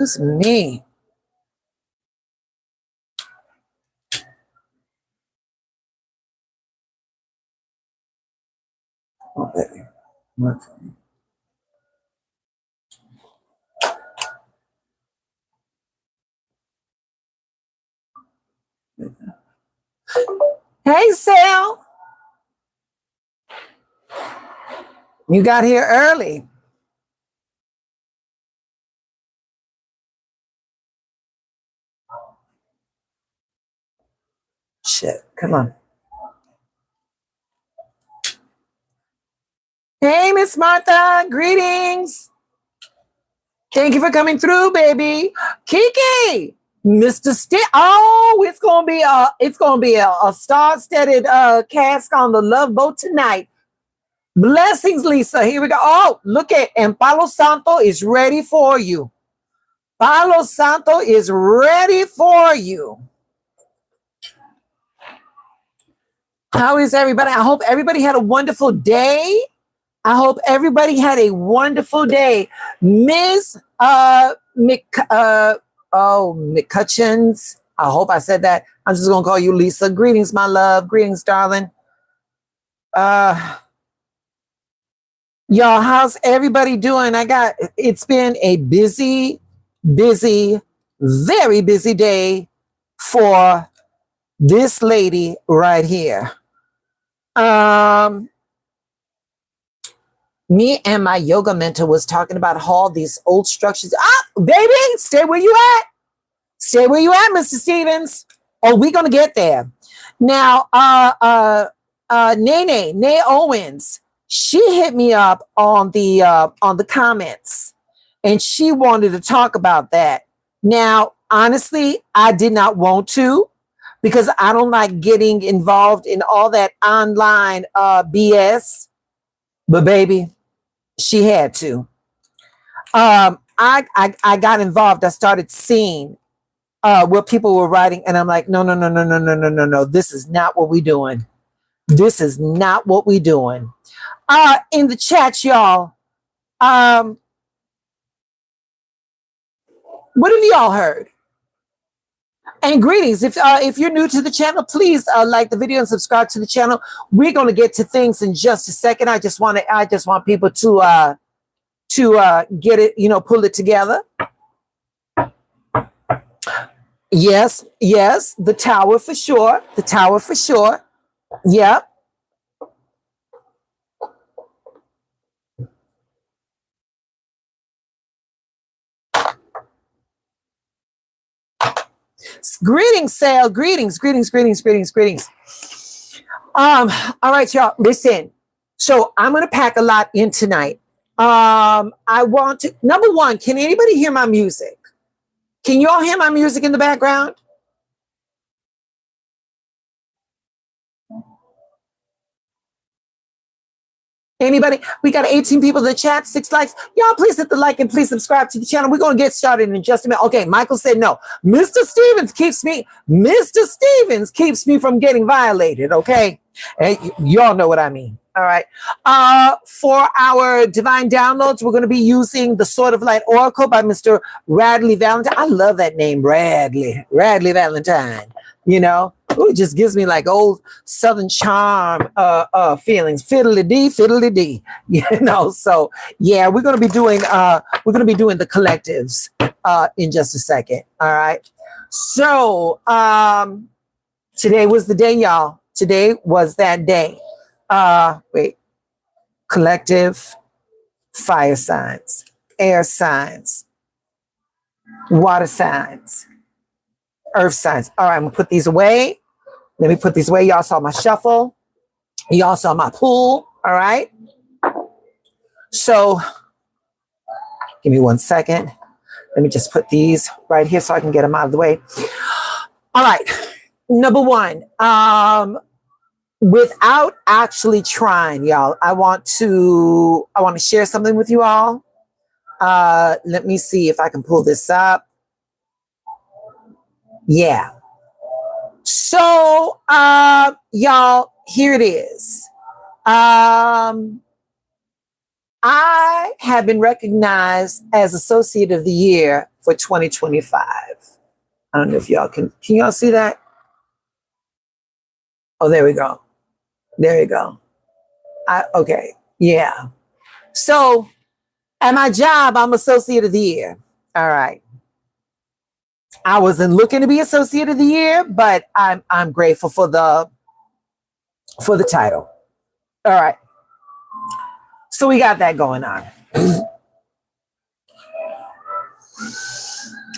Excuse me. Oh, baby. Work for me. Hey, Sal. You got here early. Shit, come on. Hey, Miss Martha, greetings. Thank you for coming through, baby. Kiki, Mr. Oh, it's gonna be a star-studded cask on the Love Boat tonight. Blessings, Lisa. Here we go. Oh, look at, and Palo Santo is ready for you. Palo Santo is ready for you. How is everybody? I hope everybody had a wonderful day. I hope everybody had a wonderful day. Ms. McCutcheons. I hope I said that. I'm just gonna call you Lisa. Greetings, my love. Greetings, darling. Y'all, how's everybody doing? It's been a busy, very busy day for this lady right here. Me and my yoga mentor was talking about all these old structures. Baby, stay where you at. Stay where you at, Mr. Stevens. Oh, we're gonna get there. Now, Nene Owens, she hit me up on the comments, and she wanted to talk about that. Now, honestly, I did not want to, because I don't like getting involved in all that online BS. But baby, she had to. I got involved. I started seeing what people were writing, and I'm like, no. This is not what we're doing. This is not what we're doing. In the chat, y'all, what have y'all heard? And greetings. If you're new to the channel, please like the video and subscribe to the channel. We're going to get to things in just a second. I just want people to get it, pull it together. Yes, the tower for sure. The tower for sure. Yep. Greetings, Sal. Greetings. All right, y'all. Listen. So I'm gonna pack a lot in tonight. I want to, number one, can anybody hear my music? Can you all hear my music in the background? Anybody? We got 18 people in the chat, 6 likes. Y'all, please hit the like and please subscribe to the channel. We're going to get started in just a minute. Okay, Michael said no. Mr. Stevens keeps me from getting violated, okay? And y'all know what I mean. All right. For our divine downloads, we're going to be using the Sword of Light Oracle by Mr. Radley Valentine. I love that name, Radley Valentine. It just gives me like old Southern charm feelings. Fiddly-dee. So yeah, we're gonna be doing the collectives in just a second. All right. So today was the day, y'all. Today was that day. Collective, fire signs, air signs, water signs, earth signs. All right, I'm gonna put these away. Let me put these away. Y'all saw my shuffle. Y'all saw my pool. All right. So give me 1 second. Let me just put these right here so I can get them out of the way. All right. Number one, without actually trying, y'all, I want to share something with you all. Let me see if I can pull this up. Yeah. So, y'all, here it is. I have been recognized as Associate of the Year for 2025. I don't know if y'all can y'all see that? Oh, there we go. There you go. Okay. Yeah. So at my job, I'm Associate of the Year. All right. I wasn't looking to be Associate of the Year, but I'm grateful for the title. All right. So we got that going on.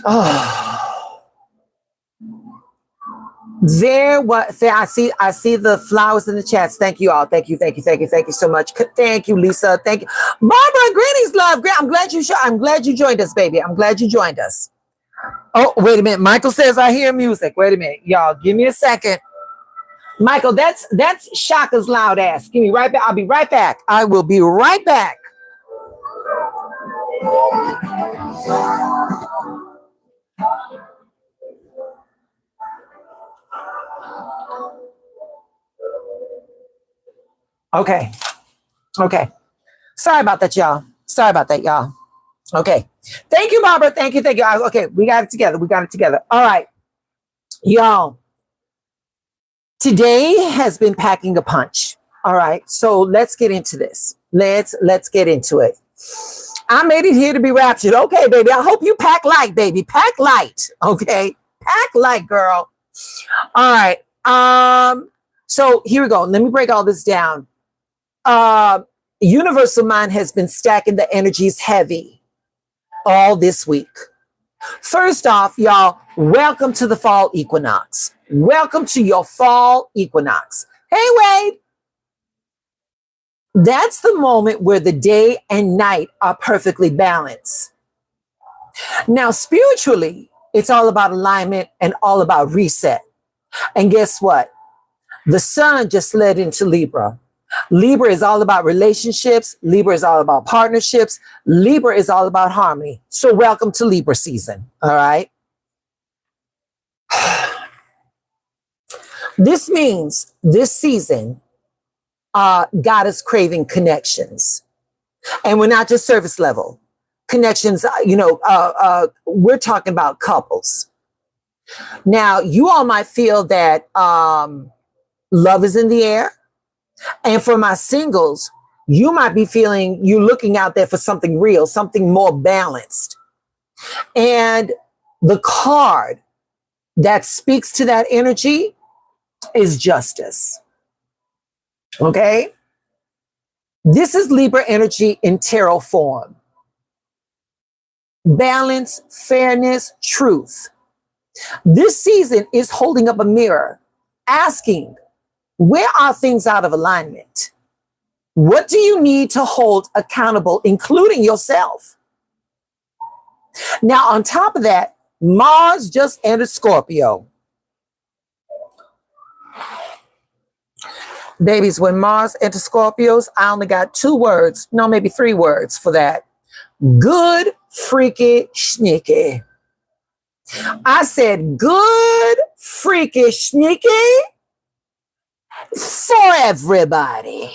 Oh, I see the flowers in the chats. Thank you all. Thank you so much. Thank you, Lisa. Thank you, Barbara. Greetings, love. I'm glad you joined us, baby. I'm glad you joined us. Oh, wait a minute. Michael says I hear music. Wait a minute, y'all. Give me a second. Michael, that's Shaka's loud ass. Give me right back. I'll be right back. I will be right back. Okay. Sorry about that, y'all. Okay. Thank you, Barbara. Thank you. Okay, we got it together. All right. Y'all. Today has been packing a punch. All right. So let's get into this. Let's get into it. I made it here to be raptured. Okay, baby. I hope you pack light, baby. Pack light. Okay. Pack light, girl. All right. So here we go. Let me break all this down. Universal Mind has been stacking the energies heavy all this week. First off, y'all, welcome to the fall equinox. Welcome to your fall equinox. Hey, Wade. That's the moment where the day and night are perfectly balanced. Now, spiritually, it's all about alignment and all about reset. And guess what? The sun just led into Libra. Libra is all about relationships. Libra is all about partnerships. Libra is all about harmony. So welcome to Libra season. All right. This means this season, God is craving connections. And we're not just service level connections. We're talking about couples. Now, you all might feel that love is in the air. And for my singles, you might be feeling you're looking out there for something real, something more balanced. And the card that speaks to that energy is justice. Okay? This is Libra energy in tarot form. Balance, fairness, truth. This season is holding up a mirror, asking, where are things out of alignment? What do you need to hold accountable, including yourself? Now, on top of that, Mars just entered Scorpio. Babies, when Mars enters Scorpios, I only got 2 words, no, maybe 3 words for that. Good, freaky, sneaky. I said good, freaky, sneaky for everybody.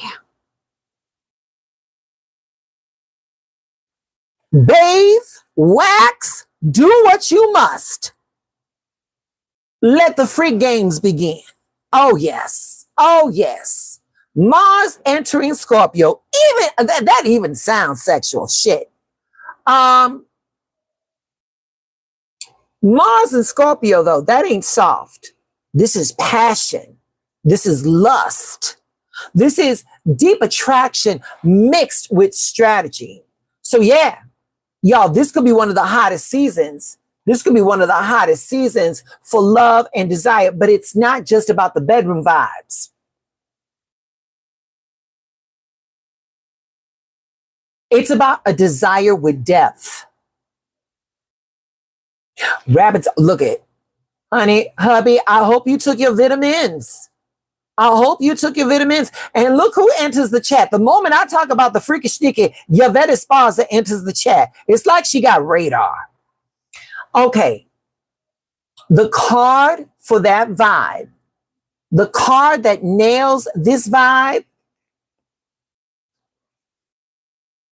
Bathe, wax, do what you must. Let the free games begin. Oh, yes. Mars entering Scorpio. Even that even sounds sexual shit. Mars and Scorpio, though, that ain't soft. This is passion. This is lust. This is deep attraction mixed with strategy. So yeah, y'all, this could be one of the hottest seasons. This could be one of the hottest seasons for love and desire, but it's not just about the bedroom vibes. It's about a desire with depth. Rabbits, look it. Honey, hubby, I hope you took your vitamins. And look who enters the chat. The moment I talk about the freakish sneaky, Yvette Esparza enters the chat. It's like she got radar. Okay. The card for that vibe, the card that nails this vibe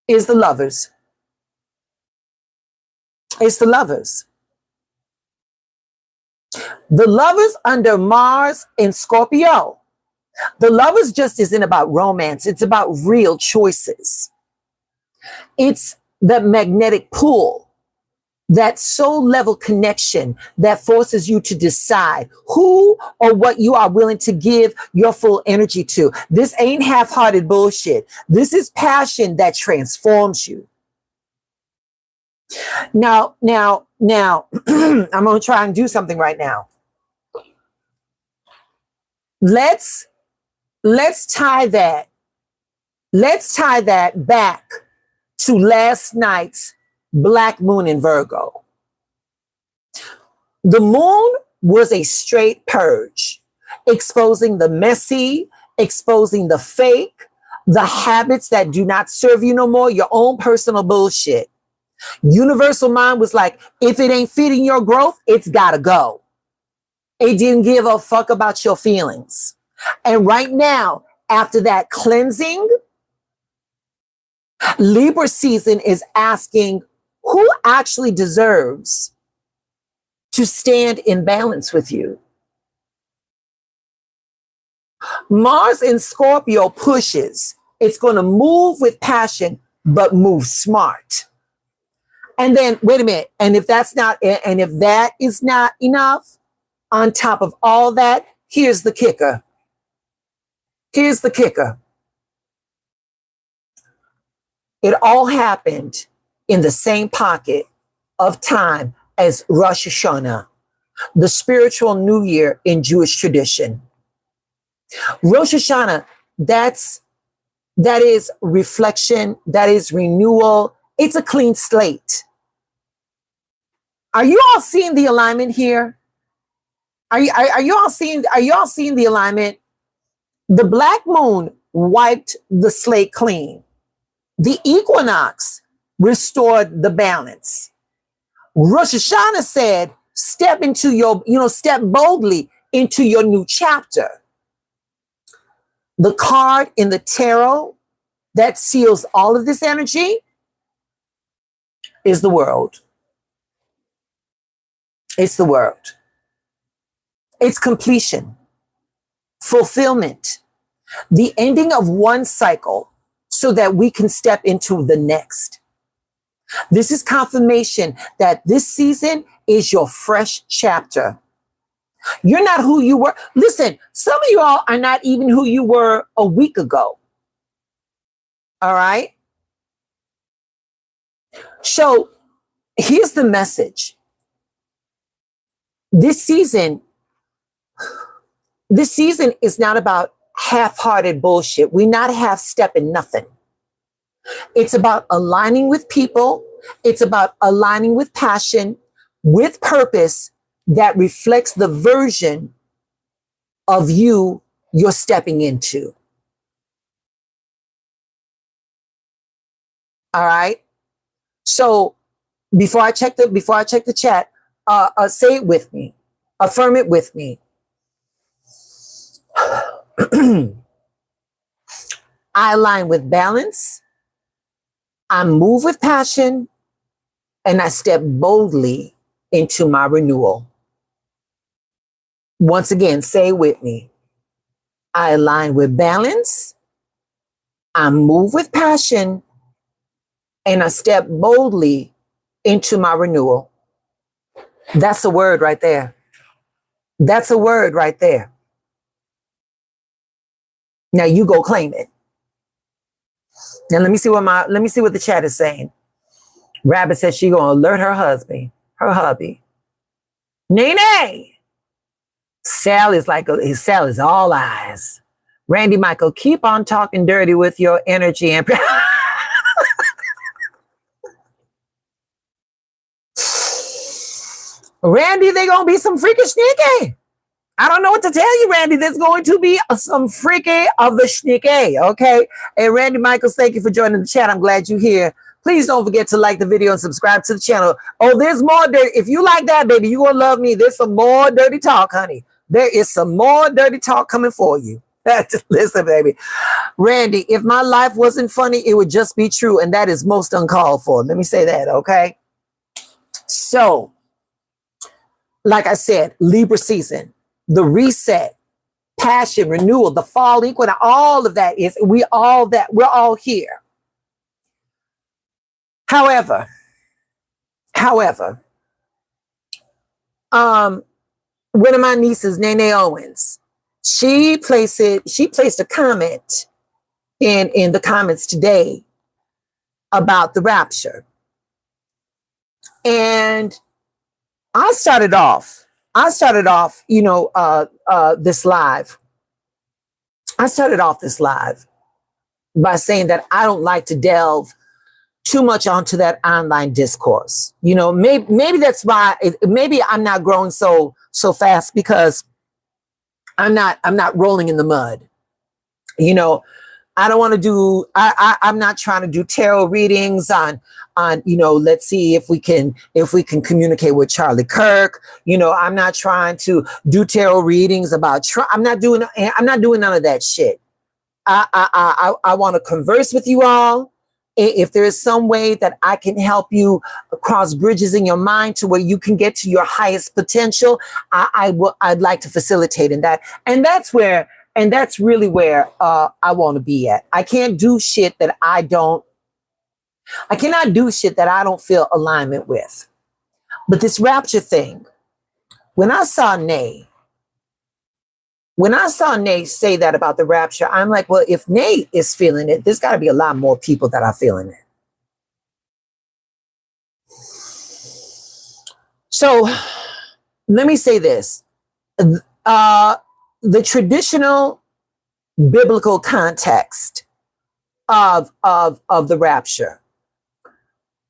is the Lovers. It's the Lovers. The Lovers under Mars in Scorpio. The Lovers just isn't about romance. It's about real choices. It's the magnetic pull, that soul level connection that forces you to decide who or what you are willing to give your full energy to. This ain't half-hearted bullshit. This is passion that transforms you. Now, I'm going to try and do something right now. Let's tie that back to last night's black moon in Virgo. The moon was a straight purge, exposing the messy, exposing the fake, the habits that do not serve you no more, your own personal bullshit. Universal mind was like, if it ain't fitting your growth, it's gotta go. It didn't give a fuck about your feelings. And right now, after that cleansing, Libra season is asking who actually deserves to stand in balance with you. Mars in Scorpio pushes. It's going to move with passion, but move smart. And then, wait a minute. And if that is not enough, on top of all that, here's the kicker. Here's the kicker. It all happened in the same pocket of time as Rosh Hashanah, the spiritual new year in Jewish tradition. Rosh Hashanah, that is reflection, that is renewal. It's a clean slate. Are you all seeing the alignment here? Are you all seeing the alignment? The black moon wiped the slate clean. The equinox restored the balance. Rosh Hashanah said, step boldly into your new chapter. The card in the tarot that seals all of this energy is the world. It's the world. It's completion, fulfillment, the ending of one cycle so that we can step into the next. This is confirmation that this season is your fresh chapter. You're not who you were. Listen, some of you all are not even who you were a week ago. All right? So here's the message. This season is not about half-hearted bullshit. We're not half-stepping nothing. It's about aligning with people. It's about aligning with passion, with purpose that reflects the version of you're stepping into. All right. So before I check the chat, say it with me. Affirm it with me. I align with balance. I move with passion, and I step boldly into my renewal. Once again, say it with me. I align with balance. I move with passion, and I step boldly into my renewal. That's a word right there. That's a word right there. Now you go claim it. Now let me see what the chat is saying. Rabbit says she gonna alert her hubby. Nene. Sal is all eyes. Randy Michael, keep on talking dirty with your energy and Randy, they gonna be some freaking sneaky. I don't know what to tell you, Randy. There's going to be some freaky of the sneaky, okay? And Randy Michaels, thank you for joining the chat. I'm glad you're here. Please don't forget to like the video and subscribe to the channel. Oh, there's more dirty. If you like that, baby, you're going to love me. There's some more dirty talk, honey. There is some more dirty talk coming for you. Listen, baby. Randy, if my life wasn't funny, it would just be true. And that is most uncalled for. Let me say that, okay? So, like I said, Libra season, the reset, passion, renewal, the fall equinox, all of that is, we're all here. However, one of my nieces, Nene Owens, she placed a comment in the comments today about the rapture. And I started off, this live. I started off this live by saying that I don't like to delve too much onto that online discourse. Maybe that's why, maybe I'm not growing so fast, because I'm not rolling in the mud. I don't want to do, I'm not trying to do tarot readings on, let's see if we can communicate with Charlie Kirk. I'm not trying to do tarot readings about Trump. I'm not doing none of that shit. I want to converse with you all. If there is some way that I can help you cross bridges in your mind to where you can get to your highest potential, I'd like to facilitate in that. And that's really where I want to be at. I cannot do shit that I don't feel alignment with. But this rapture thing, when I saw Nay say that about the rapture, I'm like, well, if Nay is feeling it, there's got to be a lot more people that are feeling it. So let me say this. The traditional biblical context of the rapture.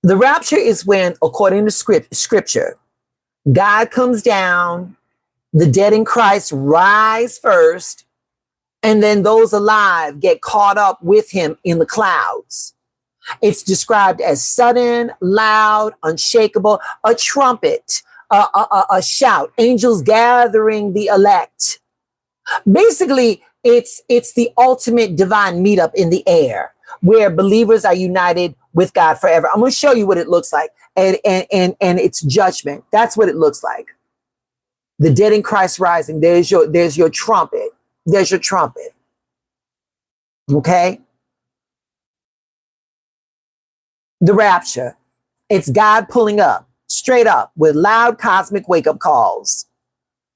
The rapture is when, according to scripture, God comes down, the dead in Christ rise first, and then those alive get caught up with him in the clouds. It's described as sudden, loud, unshakable, a trumpet, a shout, angels gathering the elect. Basically, it's the ultimate divine meetup in the air, where believers are united with God forever. I'm going to show you what it looks like, and it's judgment. That's what it looks like. The dead in Christ rising. There's your trumpet. There's your trumpet. Okay? The rapture. It's God pulling up, straight up, with loud cosmic wake-up calls.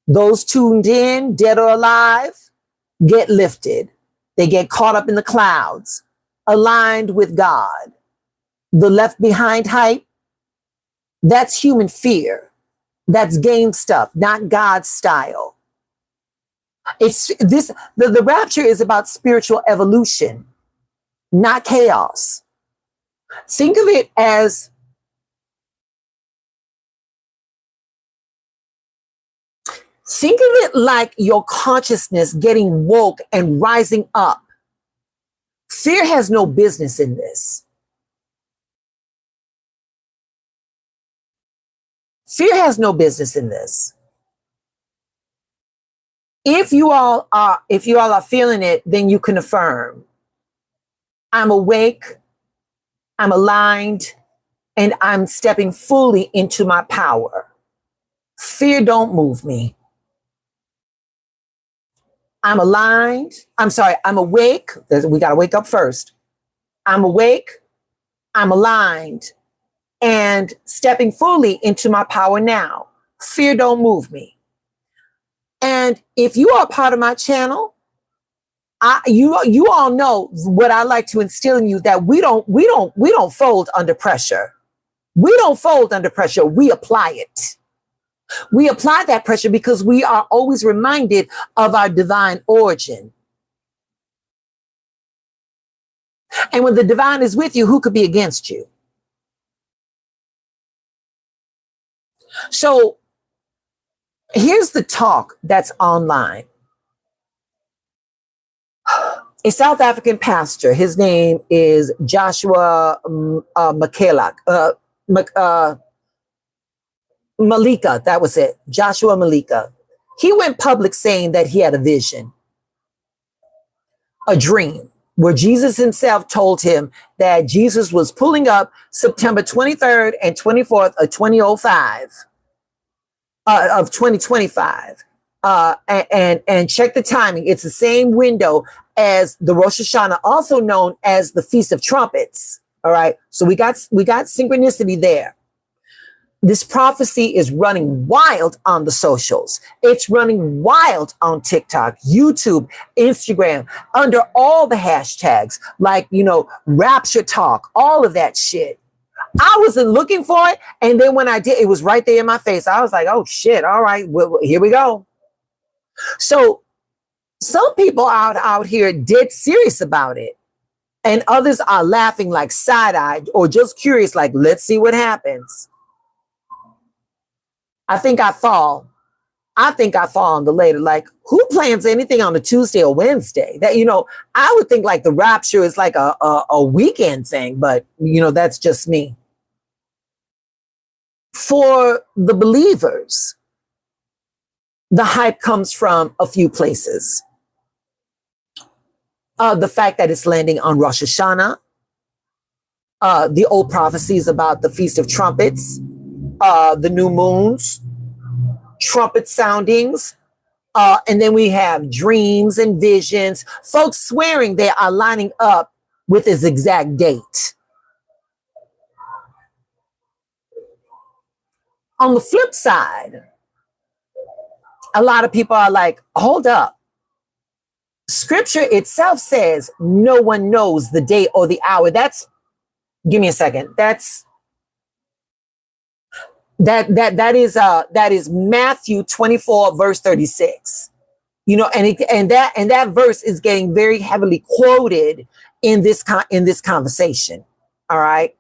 Those tuned in, dead or alive, get lifted. They get caught up in the clouds, aligned with God. The left behind hype, that's human fear. That's game stuff, not God's style. The rapture is about spiritual evolution, not chaos. Think of it like your consciousness getting woke and rising up. Fear has no business in this. Fear has no business in this. If you all are feeling it, then you can affirm, I'm awake, I'm aligned, and I'm stepping fully into my power. Fear don't move me. I'm aligned. I'm awake. We got to wake up first. I'm awake, I'm aligned, and stepping fully into my power now. Fear don't move me. And if you are part of my channel, you all know what I like to instill in you, that we don't fold under pressure. We don't fold under pressure. We apply it. We apply that pressure because we are always reminded of our divine origin. And when the divine is with you, who could be against you? So here's the talk that's online. A South African pastor, his name is Joshua Malika, that was it, Joshua Malika. He went public saying that he had a vision. a dream where Jesus himself told him that Jesus was pulling up September 23rd and 24th of 2005, of 2025. And check the timing. It's the same window as the Rosh Hashanah, also known as the Feast of Trumpets. All right. So we got synchronicity there. This prophecy is running wild on the socials. It's running wild on TikTok, YouTube, Instagram, under all the hashtags like, Rapture talk, all of that shit. I wasn't looking for it. And then when I did, it was right there in my face. I was like, oh shit. All right, well, here we go. So some people out here dead serious about it. And others are laughing like side-eyed or just curious, like, let's see what happens. I think I fall on the later. Like, who plans anything on a Tuesday or Wednesday? That, I would think like the rapture is like a weekend thing, but that's just me. For the believers, the hype comes from a few places. The fact that it's landing on Rosh Hashanah, the old prophecies about the Feast of Trumpets, the new moons, trumpet soundings, and then we have dreams and visions, folks swearing they are lining up with his exact date. On the flip side, a lot of people are like, hold up. Scripture itself says no one knows the day or the hour. Give me a second. That is Matthew 24 verse 36. And that verse is getting very heavily quoted in this conversation. All right.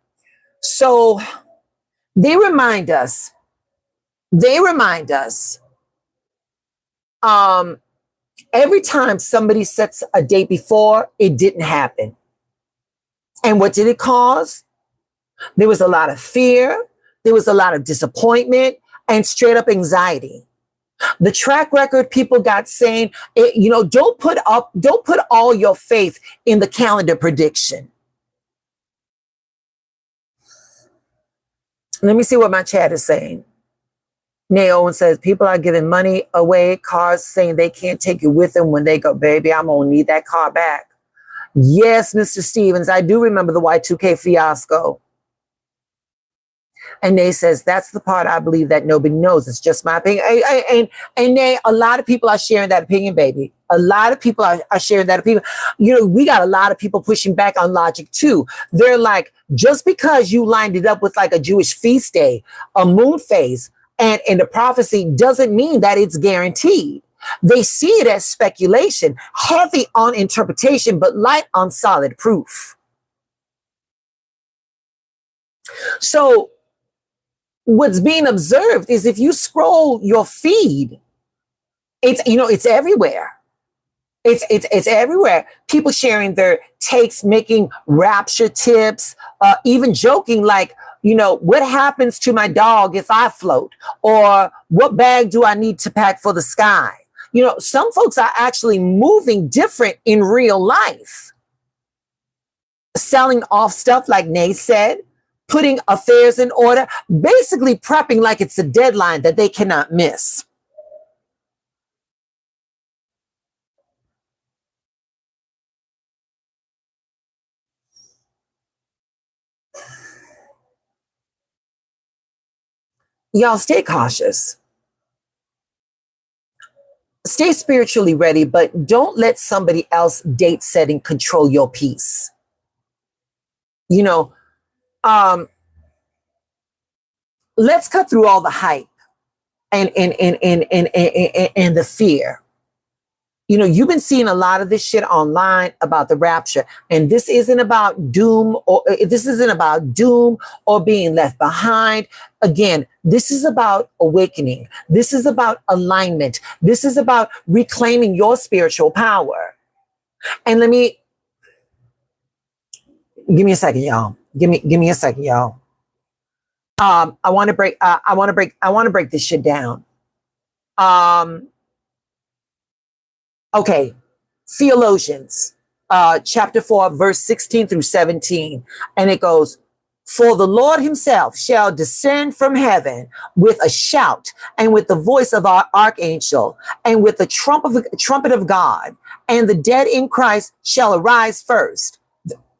So they remind us every time somebody sets a date before, it didn't happen. And what did it cause? There was a lot of fear. There was a lot of disappointment and straight up anxiety. The track record people got saying, don't put all your faith in the calendar prediction. Let me see what my chat is saying. Nay Owen says, people are giving money away, cars saying they can't take it with them when they go, baby, I'm going to need that car back. Yes, Mr. Stevens, I do remember the Y2K fiasco. And Nay says, that's the part I believe that nobody knows. It's just my opinion. And Nay, a lot of people are sharing that opinion, baby. A lot of people are sharing that opinion. We got a lot of people pushing back on logic too. They're like, just because you lined it up with like a Jewish feast day, a moon phase, and in the prophecy doesn't mean that it's guaranteed. They see it as speculation, heavy on interpretation, but light on solid proof. So what's being observed is if you scroll your feed, it's everywhere. It's everywhere. People sharing their takes, making rapture tips, even joking like, what happens to my dog if I float? Or what bag do I need to pack for the sky? Some folks are actually moving different in real life. Selling off stuff like Nay said, putting affairs in order, basically prepping like it's a deadline that they cannot miss. Y'all stay cautious. Stay spiritually ready, but don't let somebody else date setting control your peace. Let's cut through all the hype and the fear. You've been seeing a lot of this shit online about the rapture, and this isn't about doom or being left behind. Again, this is about awakening. This is about alignment. This is about reclaiming your spiritual power. And give me a second, y'all. Give me a second, y'all. I want to break this shit down. Okay, theologians, chapter 4, verse 16 through 17. And it goes, for the Lord himself shall descend from heaven with a shout and with the voice of our archangel and with the trumpet of God, and the dead in Christ shall arise first.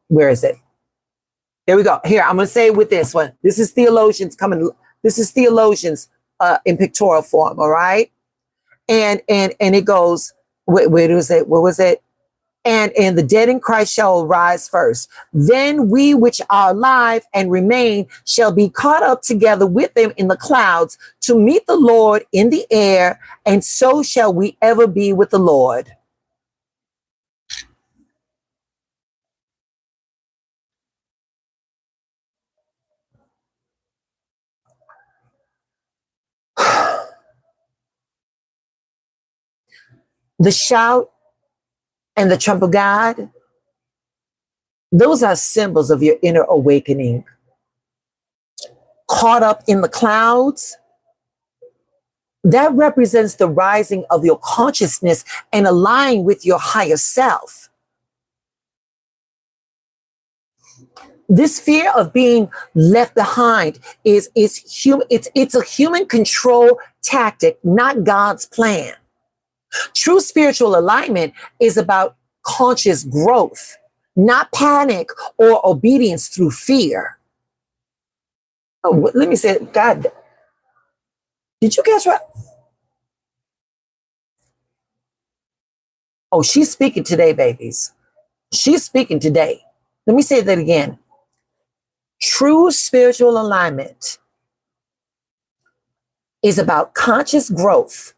Where is it? There we go. Here, I'm going to say it with this one. This is theologians coming. This is theologians in pictorial form. All right. And it goes, where was it? What was it? And the dead in Christ shall arise first. Then we which are alive and remain shall be caught up together with them in the clouds to meet the Lord in the air, and so shall we ever be with the Lord. The shout and the trump of God, those are symbols of your inner awakening. Caught up in the clouds, that represents the rising of your consciousness and align with your higher self. This fear of being left behind is human. It's a human control tactic, not God's plan. True spiritual alignment is about conscious growth, not panic or obedience through fear. Oh, let me say, God, did you catch what? Oh, she's speaking today, babies. She's speaking today. Let me say that again. True spiritual alignment is about conscious growth,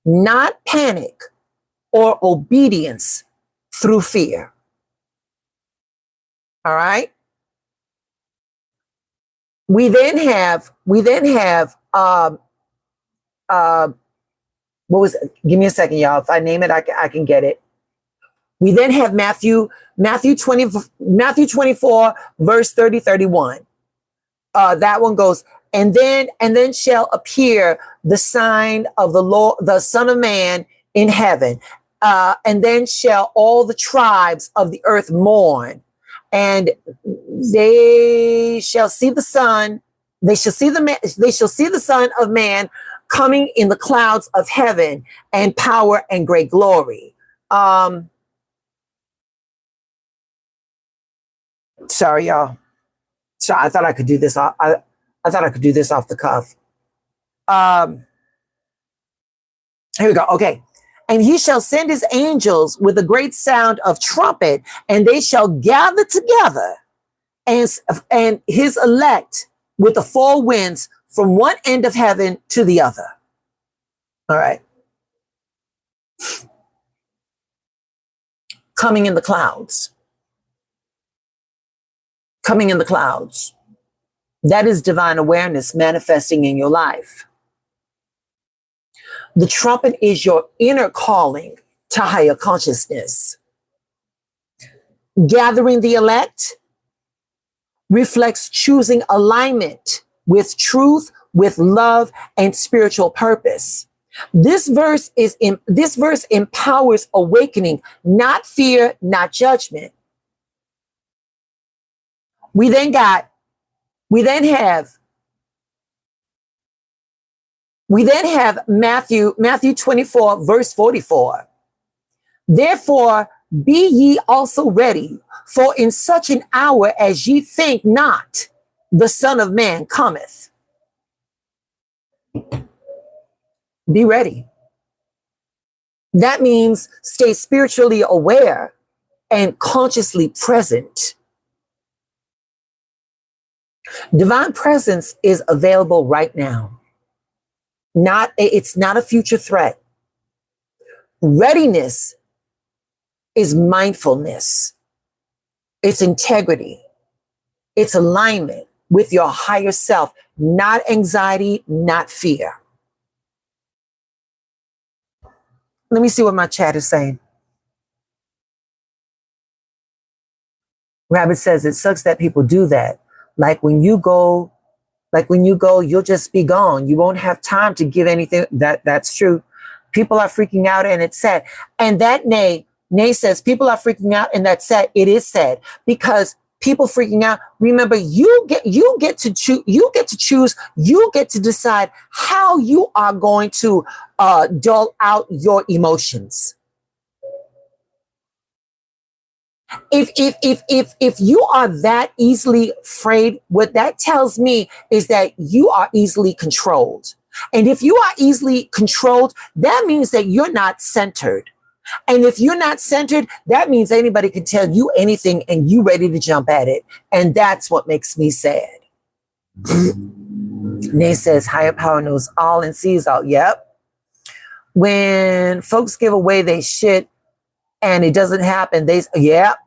not panic or obedience through fear. All right. We then have what was it? Give me a second, y'all. If I name it, I can get it. We then have Matthew 24, verse 30, 31. That one goes, and then shall appear the sign of the Lord, the Son of Man in heaven. And then shall all the tribes of the earth mourn, and they shall see the Son. They shall see the Son of Man coming in the clouds of heaven and power and great glory. Sorry, y'all. So I thought I could do this. I thought I could do this off the cuff. Here we go. Okay. And he shall send his angels with a great sound of trumpet, and they shall gather together and his elect with the four winds from one end of heaven to the other. All right. Coming in the clouds. Coming in the clouds. That is divine awareness manifesting in your life. The trumpet is your inner calling to higher consciousness. Gathering the elect reflects choosing alignment with truth, with love, and spiritual purpose. This verse empowers awakening, not fear, not judgment. We then have Matthew 24, verse 44. Therefore, be ye also ready, for in such an hour as ye think not, the Son of Man cometh. Be ready. That means stay spiritually aware and consciously present. Divine presence is available right now. It's not a future threat. Readiness is mindfulness. It's integrity. It's alignment with your higher self, not anxiety, not fear. Let me see what my chat is saying. Rabbit says it sucks that people do that. Like when you go, you'll just be gone. You won't have time to give anything. That's true. People are freaking out and it's sad. And that, Nay, Nay says people are freaking out, and that's sad. It is sad because people freaking out. Remember, you get to choose. You get to choose. You get to decide how you are going to dole out your emotions. If you are that easily afraid, what that tells me is that you are easily controlled. And if you are easily controlled, that means that you're not centered. And if you're not centered, that means anybody can tell you anything and you ready to jump at it. And that's what makes me sad. Nay says higher power knows all and sees all. Yep. When folks give away their shit and it doesn't happen, yep.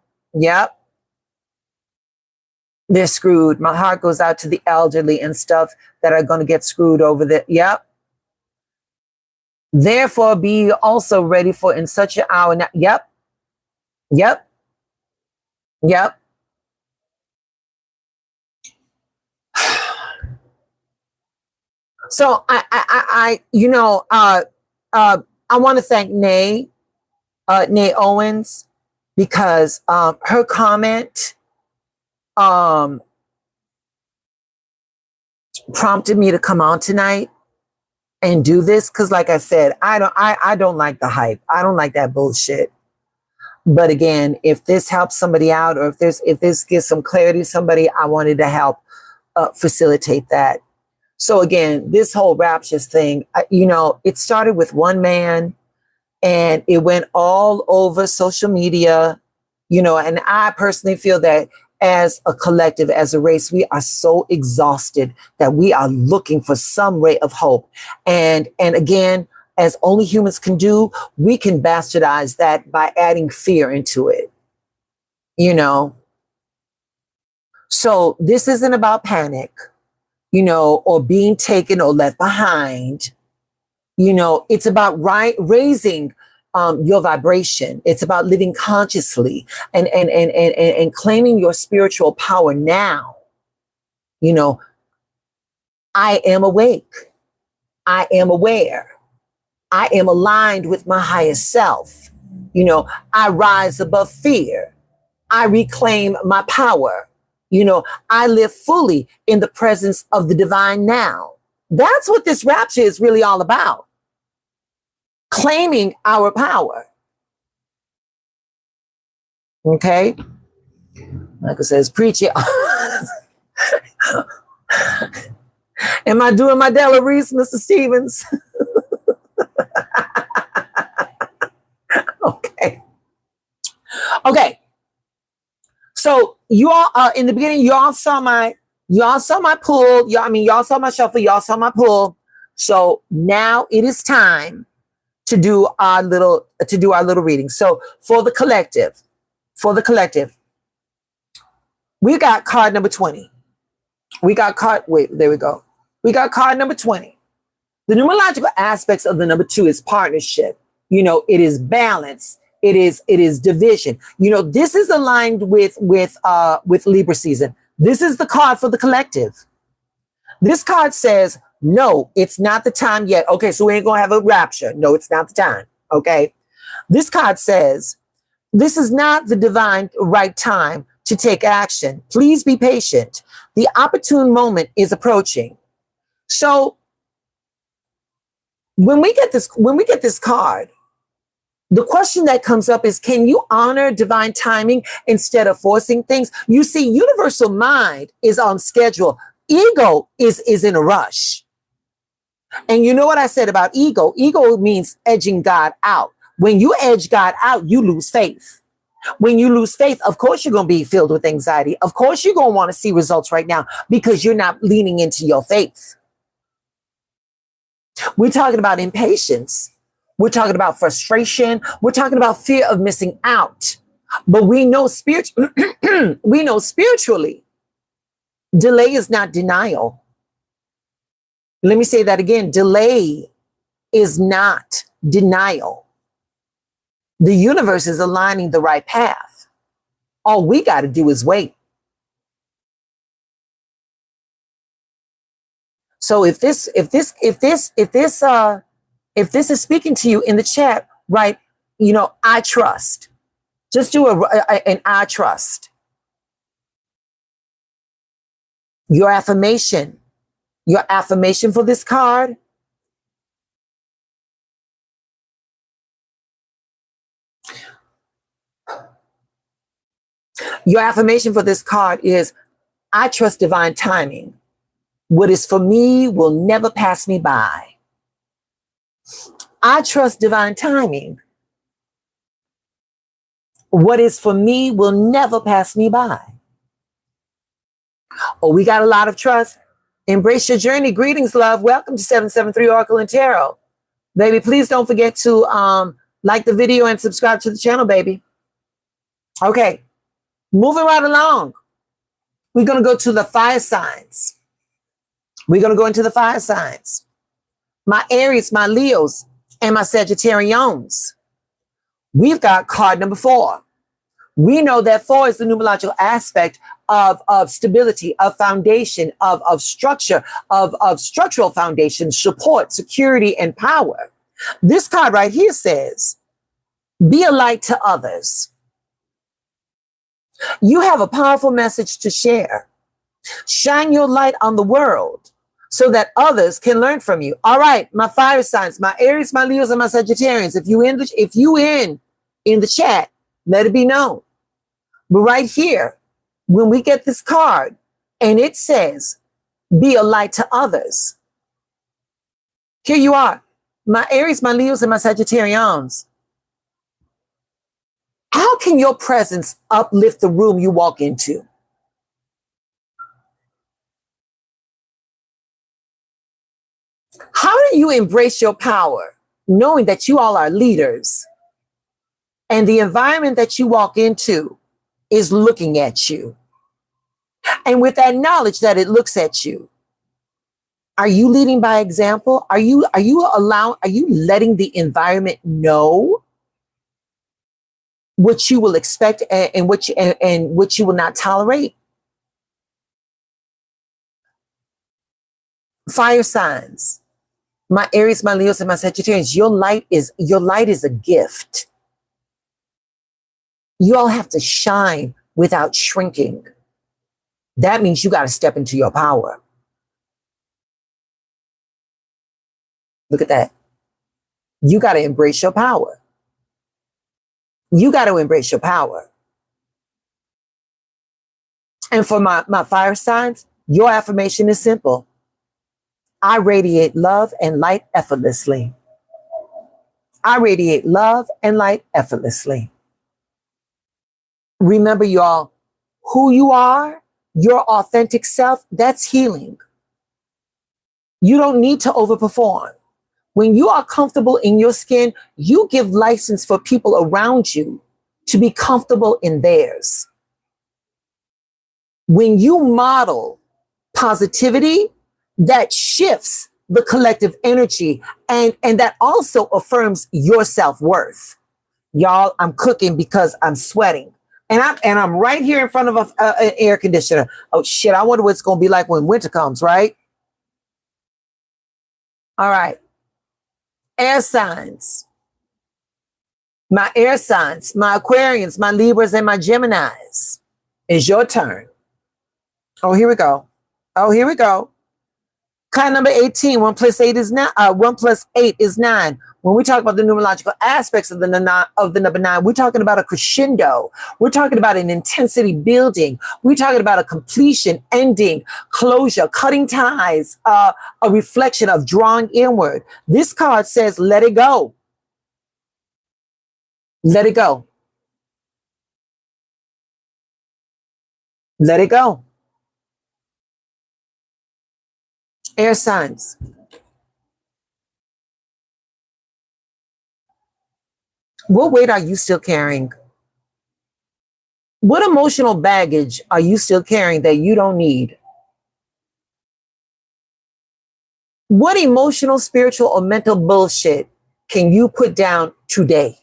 They're screwed. My heart goes out to the elderly and stuff that are going to get screwed over there. Yep. Therefore, be also ready for in such an hour. Now, yep. So I want to thank Nay Owens, because her comment prompted me to come on tonight and do this, because like I said, I don't like the hype. I don't like that bullshit. But again, if this helps somebody out, or if this gives some clarity to somebody, I wanted to help facilitate that. So again, this whole Rapture thing, it started with one man and it went all over social media, and I personally feel that as a collective, as a race, we are so exhausted that we are looking for some ray of hope. And again, as only humans can do, we can bastardize that by adding fear into it, So this isn't about panic, or being taken or left behind. It's about raising your vibration. It's about living consciously and claiming your spiritual power now. I am awake. I am aware. I am aligned with my highest self. I rise above fear. I reclaim my power. I live fully in the presence of the divine now. That's what this rapture is really all about. Claiming our power. Okay? Michael says, preach it. Am I doing my Della Reese, Mr. Stevens? Okay. So you all, in the beginning, y'all saw my pull. Y'all saw my shuffle. Y'all saw my pull. So now it is time to do our little reading. So for the collective, we got card number 20. We got card number 20. The numerological aspects of the number 2 is partnership. It is balance. It is division. This is aligned with Libra season. This is the card for the collective. This card says, no, it's not the time yet. Okay, so we ain't gonna have a rapture. No, it's not the time. Okay. This card says, this is not the divine right time to take action. Please be patient. The opportune moment is approaching. So when we get this card, the question that comes up is, can you honor divine timing instead of forcing things? You see, universal mind is on schedule. Ego is in a rush. And you know what I said about ego? Ego means edging God out. When you edge God out, you lose faith. When you lose faith, of course, you're going to be filled with anxiety. Of course, you're going to want to see results right now because you're not leaning into your faith. We're talking about impatience. We're talking about frustration. We're talking about fear of missing out. But we know spiritually, delay is not denial. Let me say that again. Delay is not denial. The universe is aligning the right path. All we got to do is wait. So if this is speaking to you in the chat, right? I trust. Just do an I trust. Your affirmation for this card. Your affirmation for this card is, I trust divine timing. What is for me will never pass me by. I trust divine timing. What is for me will never pass me by. Oh, we got a lot of trust. Embrace your journey. Greetings, love. Welcome to 773 Oracle and Tarot. Baby, please don't forget to like the video and subscribe to the channel, baby. Okay, moving right along. We're going to go to the fire signs. We're going to go into the fire signs. My Aries, my Leos, and my Sagittarians. We've got card number 4. We know that 4 is the numerological aspect of stability, of foundation, of structure, of structural foundation, support, security, and power. This card right here says, be a light to others. You have a powerful message to share. Shine your light on the world so that others can learn from you. All right, my fire signs, my Aries, my Leos, and my Sagittarians. If you in the chat, let it be known. But right here, when we get this card and it says, be a light to others. Here you are, my Aries, my Leos, and my Sagittarians. How can your presence uplift the room you walk into? How do you embrace your power, knowing that you all are leaders and the environment that you walk into is looking at you? And with that knowledge that it looks at you, are you leading by example? Are you letting the environment know what you will expect and what you will not tolerate? Fire signs, my Aries, my Leos, and my Sagittarians. Your light is a gift. You all have to shine without shrinking. That means you got to step into your power. Look at that. You got to embrace your power. You got to embrace your power. And for my fire signs, your affirmation is simple. I radiate love and light effortlessly. I radiate love and light effortlessly. Remember, y'all, who you are, your authentic self, that's healing. You don't need to overperform. When you are comfortable in your skin, you give license for people around you to be comfortable in theirs. When you model positivity, that shifts the collective energy and that also affirms your self-worth. Y'all, I'm cooking because I'm sweating. And I'm right here in front of an air conditioner. Oh shit, I wonder what it's going to be like when winter comes, right? All right. Air signs. My air signs, my Aquarians, my Libras, and my Geminis. It's your turn. Oh, here we go. Card number 18, 1 plus 8 is 9. 1 plus 8 is 9. When we talk about the numerological aspects of the number 9, we're talking about a crescendo. We're talking about an intensity building. We're talking about a completion, ending, closure, cutting ties, a reflection of drawing inward. This card says, let it go. Let it go. Let it go. Air signs. What weight are you still carrying? What emotional baggage are you still carrying that you don't need? What emotional, spiritual, or mental bullshit can you put down today?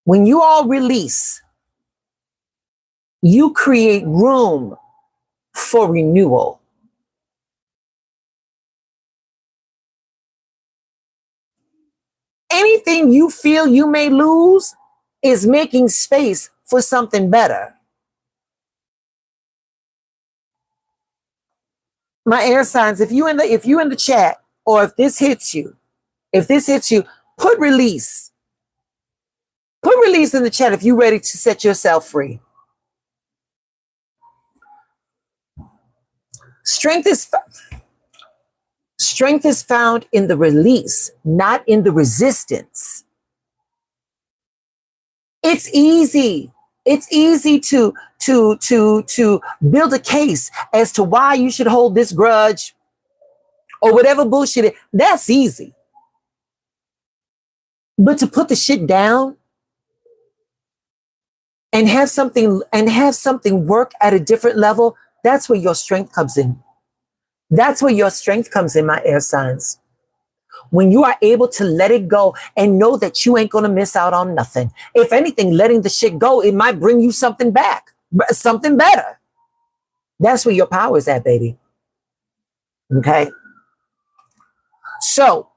When you all release, you create room for renewal. Anything you feel you may lose is making space for something better. My air signs, if you in the chat, or if this hits you, put release. Put release in the chat if you're ready to set yourself free. Strength is found in the release, not in the resistance. It's easy. It's easy to build a case as to why you should hold this grudge or whatever bullshit it. That's easy. But to put the shit down and have something work at a different level, that's where your strength comes in. That's where your strength comes in, my air signs. When you are able to let it go and know that you ain't going to miss out on nothing. If anything, letting the shit go, it might bring you something back, something better. That's where your power is at, baby. Okay. So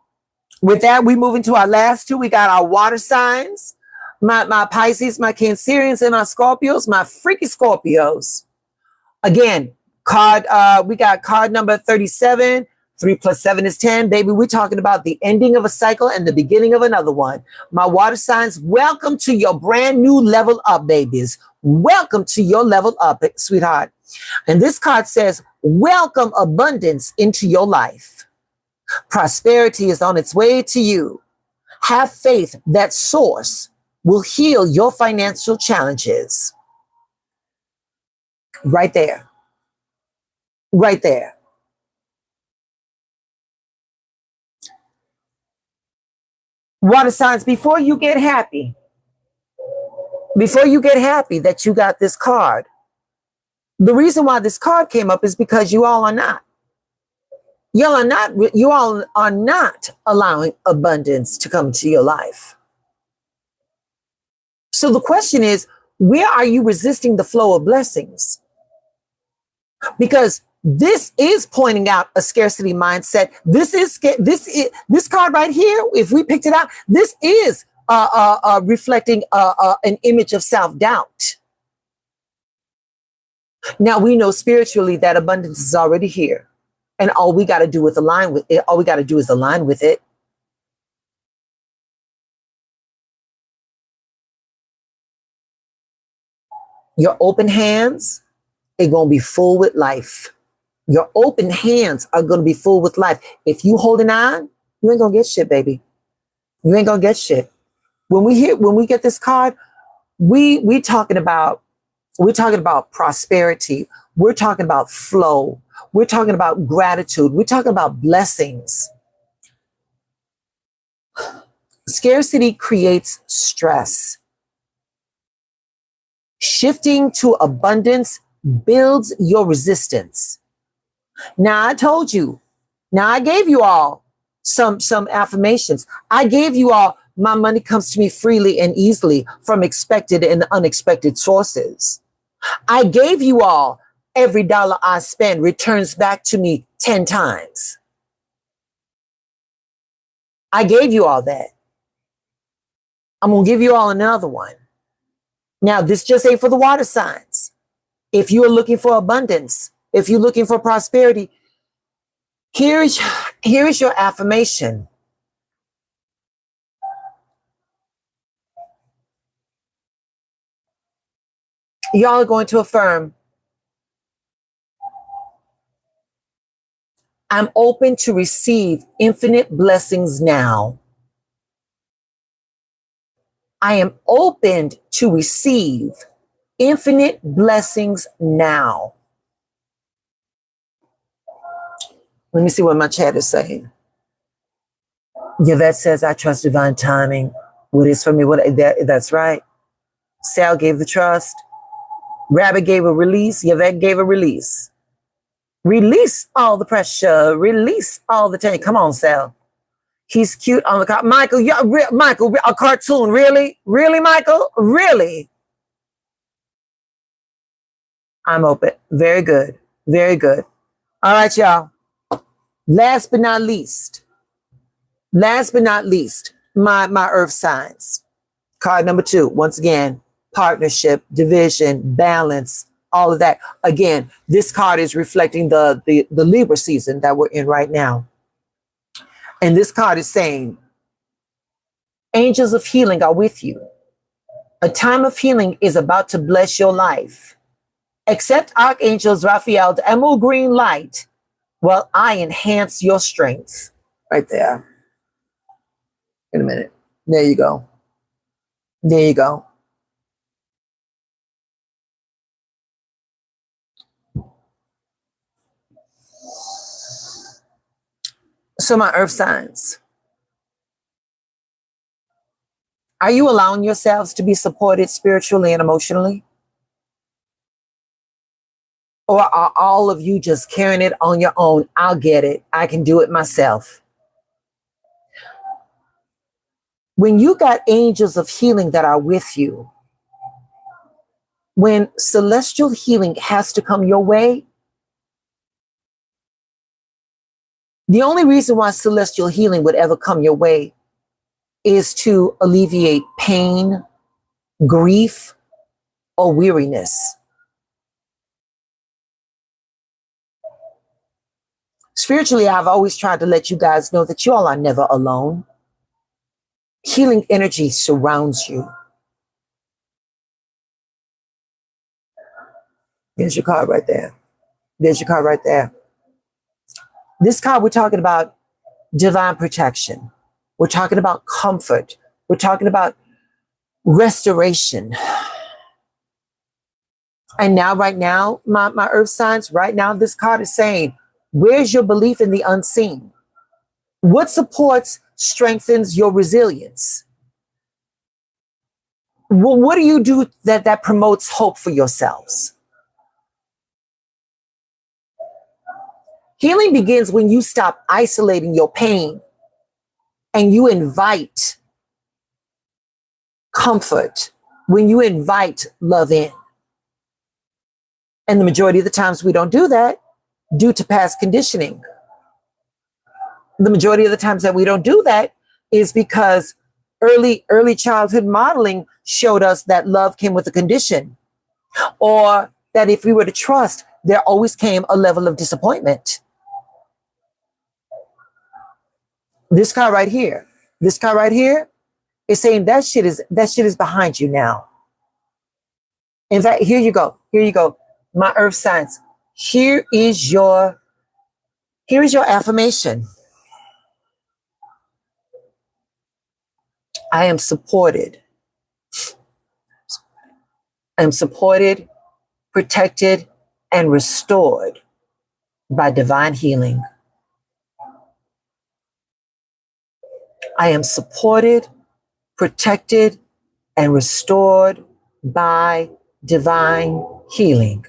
with that, we move into our last two. We got our water signs, my Pisces, my Cancerians, and our Scorpios, my freaky Scorpios. Again, we got card number 37. 3 + 7 is 10. Baby, we're talking about the ending of a cycle and the beginning of another one. My water signs, welcome to your brand new level up, babies. Welcome to your level up, sweetheart. And this card says, welcome abundance into your life. Prosperity is on its way to you. Have faith that source will heal your financial challenges. Right there. Right there. Water signs, before you get happy that you got this card, the reason why this card came up is because you all are not. You all are not allowing abundance to come to your life. So the question is, where are you resisting the flow of blessings? Because this is pointing out a scarcity mindset. This card right here, if we picked it out, this is reflecting an image of self-doubt. Now we know spiritually that abundance is already here. And all we got to do is align with it. Your open hands are going to be full with life. Your open hands are going to be full with life. If you holding on, you ain't going to get shit, baby. You ain't going to get shit. When we get this card, we talking about prosperity. We're talking about flow. We're talking about gratitude. We're talking about blessings. Scarcity creates stress. Shifting to abundance builds your resistance. Now I told you. Now I gave you all some affirmations. I gave you all, my money comes to me freely and easily from expected and unexpected sources. I gave you all, every dollar I spend returns back to me 10 times. I gave you all that. I'm going to give you all another one. Now, this just ain't for the water signs. If you are looking for abundance, if you're looking for prosperity, here is your affirmation. Y'all are going to affirm, I'm open to receive infinite blessings now. I am open to receive infinite blessings now. Let me see what my chat is saying. Yvette says, I trust divine timing. What is for me? That's right. Sal gave the trust. Rabbit gave a release. Yvette gave a release. Release all the pressure. Release all the tension. Come on, Sal. He's cute on the car. Michael, Michael, a cartoon. Really? Really, Michael? Really? I'm open. Very good. Very good. All right, y'all. Last but not least, my earth signs. Card number 2, once again, partnership, division, balance, all of that. Again, this card is reflecting the Libra season that we're in right now. And this card is saying, angels of healing are with you. A time of healing is about to bless your life. Accept archangels Raphael's emerald green light while I enhance your strength. Right there. In a minute. There you go. There you go. So my earth signs, are you allowing yourselves to be supported spiritually and emotionally? Or are all of you just carrying it on your own? I'll get it. I can do it myself. When you got angels of healing that are with you, when celestial healing has to come your way, the only reason why celestial healing would ever come your way is to alleviate pain, grief, or weariness. Spiritually, I've always tried to let you guys know that you all are never alone. Healing energy surrounds you. There's your card right there. There's your card right there. This card, we're talking about divine protection. We're talking about comfort. We're talking about restoration. And now, right now, my earth signs, right now, this card is saying, where's your belief in the unseen? What supports, strengthens your resilience? Well, what do you do that promotes hope for yourselves? Healing begins when you stop isolating your pain and you invite comfort, when you invite love in. And the majority of the times we don't do that due to past conditioning. The majority of the times that we don't do that is because early childhood modeling showed us that love came with a condition, or that if we were to trust, there always came a level of disappointment. This card right here is saying that shit is behind you now. In fact, here you go. My earth signs. Here is your affirmation. I am supported. I am supported, protected, and restored by divine healing. I am supported, protected, and restored by divine healing.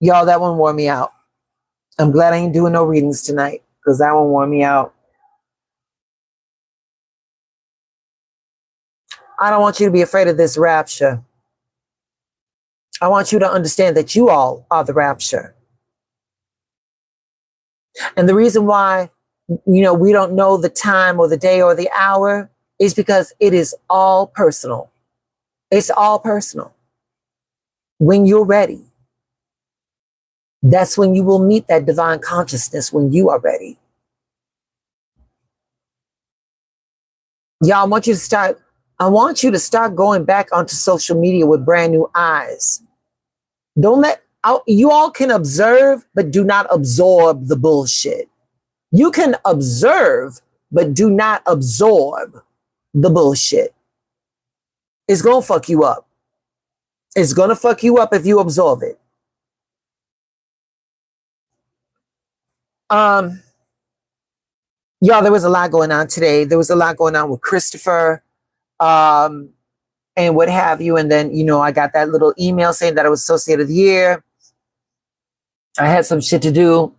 Y'all, that one wore me out. I'm glad I ain't doing no readings tonight, because that one wore me out. I don't want you to be afraid of this rapture. I want you to understand that you all are the rapture. And the reason why, we don't know the time or the day or the hour is because it is all personal. It's all personal. When you're ready, that's when you will meet that divine consciousness, when you are ready. Y'all, I want you to start going back onto social media with brand new eyes. You all can observe, but do not absorb the bullshit. You can observe, but do not absorb the bullshit. It's going to fuck you up. It's going to fuck you up if you absorb it. Y'all, there was a lot going on today. There was a lot going on with Christopher, and what have you. And then, I got that little email saying that I was Associate of the Year. I had some shit to do.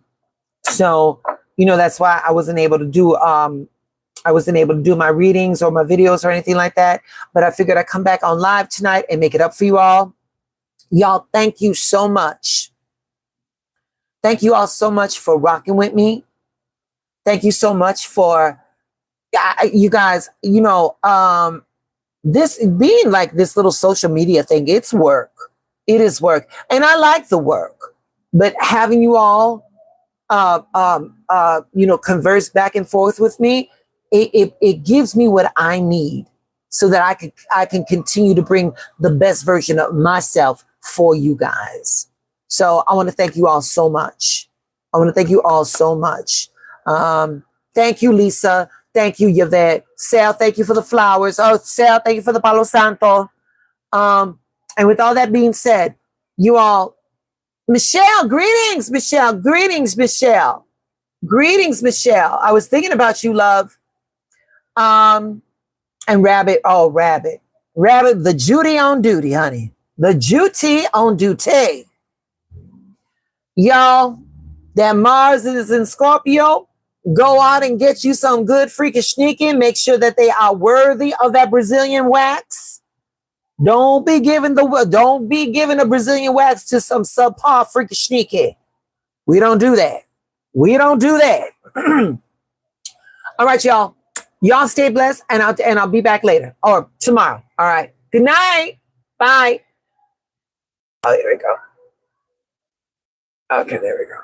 So, that's why I wasn't able to do my readings or my videos or anything like that. But I figured I'd come back on live tonight and make it up for you all. Y'all, thank you so much. Thank you all so much for rocking with me. Thank you so much for you guys, this being like this little social media thing, it's work. It is work. And I like the work. But having you all converse back and forth with me, it gives me what I need so that I can continue to bring the best version of myself for you guys. So I want to thank you all so much. I want to thank you all so much. Thank you, Lisa. Thank you, Yvette. Sal, thank you for the flowers. Oh, Sal, thank you for the Palo Santo. And with all that being said, you all, Michelle, greetings, Michelle. Greetings, Michelle. Greetings, Michelle. I was thinking about you, love. And Rabbit, Rabbit, the Judy on duty, honey. The Judy on duty. Y'all, that Mars is in Scorpio. Go out and get you some good freakish sneaking. Make sure that they are worthy of that Brazilian wax. Don't be giving a Brazilian wax to some subpar freakish sneaky. We don't do that. We don't do that. All right, y'all. Y'all stay blessed, and I'll be back later or tomorrow. All right. Good night. Bye. Oh, there we go. Okay, there we go.